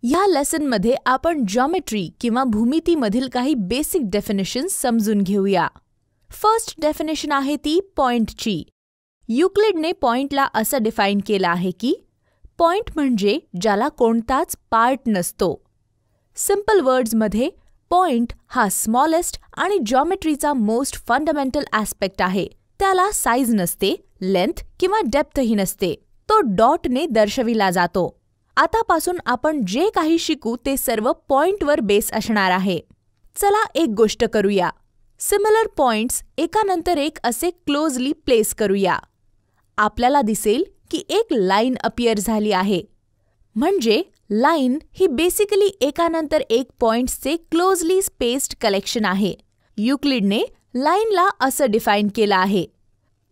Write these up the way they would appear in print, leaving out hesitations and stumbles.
या लेसनमध्ये आपण जॉमेट्री किंवा भूमितीमधील काही बेसिक डेफिनेशन्स समजून घेऊया. फर्स्ट डेफिनेशन आहे ती पॉइंटची. युक्लिडने पॉइंटला असं डिफाईन केलं आहे की पॉइंट म्हणजे ज्याला कोणताच पार्ट नसतो. सिंपल वर्ड्समध्ये पॉइंट हा स्मॉलेस्ट आणि जॉमेट्रीचा मोस्ट फंडामेंटल ॲस्पेक्ट आहे. त्याला साईज नसते, लेंथ किंवा डेप्थही नसते. तो डॉटने दर्शविला जातो. आतापासून आपण जे काही शिकू ते सर्व पॉइंटवर बेस असणार आहे. चला एक गोष्ट करूया. सिमिलर पॉइंट्स एकानंतर एक असे क्लोजली प्लेस करूया. आपल्याला दिसेल की एक लाईन अपियर झाली आहे. म्हणजे लाईन ही बेसिकली एकानंतर एक पॉइंट्सचे क्लोजली स्पेस्ड कलेक्शन आहे. युक्लिडने लाईनला असं डिफाईन केलं आहे.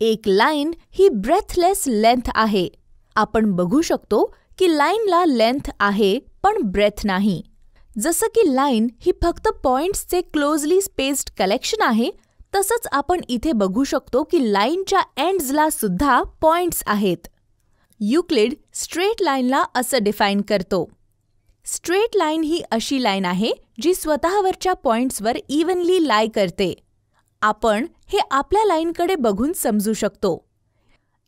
एक लाईन ही ब्रेथलेस लेंथ आहे. आपण बघू शकतो की लाईनला लेंथ आहे पण ब्रेथ नाही. जसं की लाईन ही फक्त पॉइंट्सचे क्लोजली स्पेस्ड कलेक्शन आहे, तसंच आपण इथे बघू शकतो की लाईनच्या एंड्सला सुद्धा पॉइंट्स आहेत. युक्लिड स्ट्रेट लाईनला असं डिफाईन करतो. स्ट्रेट लाईन ही अशी लाईन आहे जी स्वतःवरच्या पॉइंट्सवर इव्हनली लाय करते. आपण हे आपल्या लाईनकडे बघून समजू शकतो.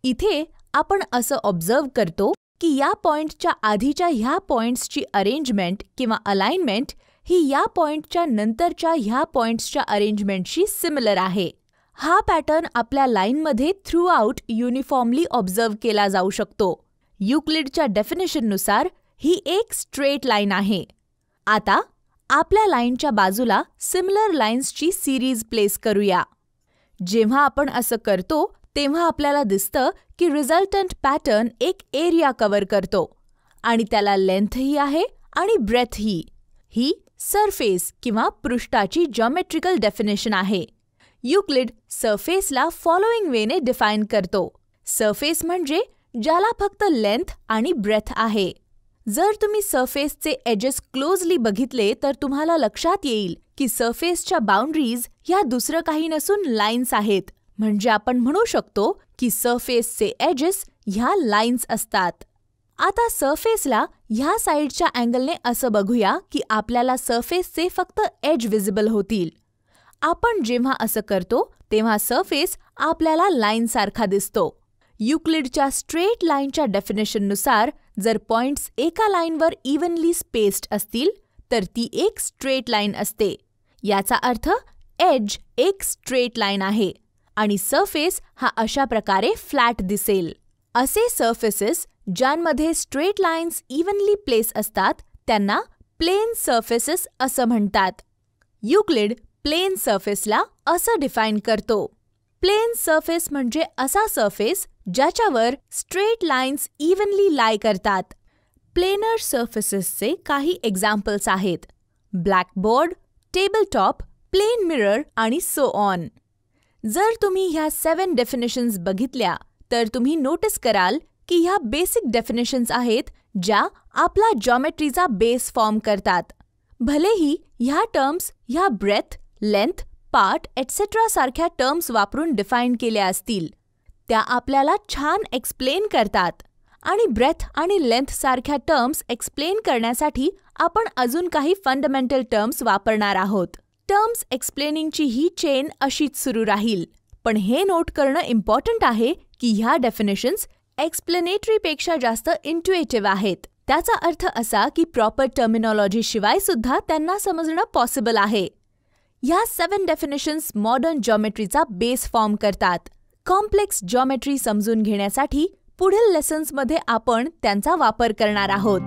इथे आपण असं ऑब्झर्व करतो की या पॉइंटच्या आधीच्या ह्या पॉइंट्सची अरेंजमेंट किंवा अलाइनमेंट ही या पॉइंटच्या नंतरच्या ह्या पॉइंट्सच्या अरेंजमेंटशी सिमिलर आहे. हा पॅटर्न आपल्या लाईनमध्ये थ्रूआउट युनिफॉर्मली ऑब्झर्व केला जाऊ शकतो. युक्लिडच्या डेफिनेशननुसार ही एक स्ट्रेट लाईन आहे. आता आपल्या लाईनच्या बाजूला सिमिलर लाईन्सची सिरीज प्लेस करूया. जेव्हा आपण असं करतो तेव्हा आपल्याला दिसतं की रिझल्टंट पॅटर्न एक एरिया कव्हर करतो आणि त्याला लेंथही आहे आणि ब्रेथही. ही सरफेस किंवा पृष्ठाची जॉमेट्रिकल डेफिनेशन आहे. युक्लिड सरफेसला फॉलोइंग वेने डिफाईन करतो. सरफेस म्हणजे ज्याला फक्त लेंथ आणि ब्रेथ आहे. जर तुम्ही सरफेसचे एजेस क्लोजली बघितले तर तुम्हाला लक्षात येईल की सरफेसच्या बाउंड्रीज ह्या दुसरं काही नसून लाईन्स आहेत. म्हणजे आपण म्हणू शकतो की सरफेसचे एजेस ह्या लाईन्स असतात. आता सरफेसला ह्या साईडच्या अँगलने असं बघूया की आपल्याला सरफेसचे फक्त एज विजिबल होतील. आपण जेव्हा असं करतो तेव्हा सरफेस आपल्याला लाईनसारखा दिसतो. युक्लिडच्या स्ट्रेट लाईनच्या डेफिनेशननुसार जर पॉइंट्स एका लाईनवर इव्हनली स्पेस्ड असतील तर ती एक स्ट्रेट लाईन असते. याचा अर्थ एज एक स्ट्रेट लाईन आहे आणि सरफेस हा अशा प्रकारे फ्लॅट दिसेल. असे सरफेसेस ज्यांमध्ये स्ट्रेट लाईन्स इव्हनली प्लेस असतात त्यांना प्लेन सरफेसेस असं म्हणतात. युक्लिड प्लेन सरफेसला असं डिफाईन करतो. प्लेन सरफेस म्हणजे असा सरफेस ज्याच्यावर स्ट्रेट लाईन्स इव्हनली लाय करतात. प्लेनर सरफेसेसचे काही एक्झाम्पल्स आहेत: ब्लॅकबोर्ड, टेबलटॉप, प्लेन मिरर आणि सो ऑन. जर तुम्ही ह्या 7 डेफिनेशन्स बघितल्या तर तुम्ही नोटीस कराल की ह्या बेसिक डेफिनेशन्स आहेत ज्या आपला जॉमेट्रीचा बेस फॉर्म करतात. भलेही ह्या टर्म्स ह्या ब्रेथ, लेंथ, पार्ट एटसेट्रा सारख्या टर्म्स वापरून डिफाईन केल्या असतील, त्या आपल्याला छान एक्सप्लेन करतात. आणि ब्रेथ आणि लेंथ सारख्या टर्म्स एक्सप्लेन करण्यासाठी आपण अजून काही फंडामेंटल टर्म्स वापरणार आहोत. टर्म्स एक्सप्लेनिंगची ही चेन अशीच सुरू राहील. पण हे नोट करणं इम्पॉर्टंट आहे की ह्या डेफिनेशन्स एक्सप्लेनेटरीपेक्षा जास्त इंट्युएटिव्ह आहेत. त्याचा अर्थ असा की प्रॉपर टर्मिनॉलॉजी शिवाय सुद्धा त्यांना समजणं पॉसिबल आहे. ह्या 7 डेफिनेशन्स मॉडर्न जॉमेट्रीचा बेस फॉर्म करतात. कॉम्प्लेक्स जॉमेट्री समजून घेण्यासाठी पुढील लेसन्समध्ये आपण त्यांचा वापर करणार आहोत.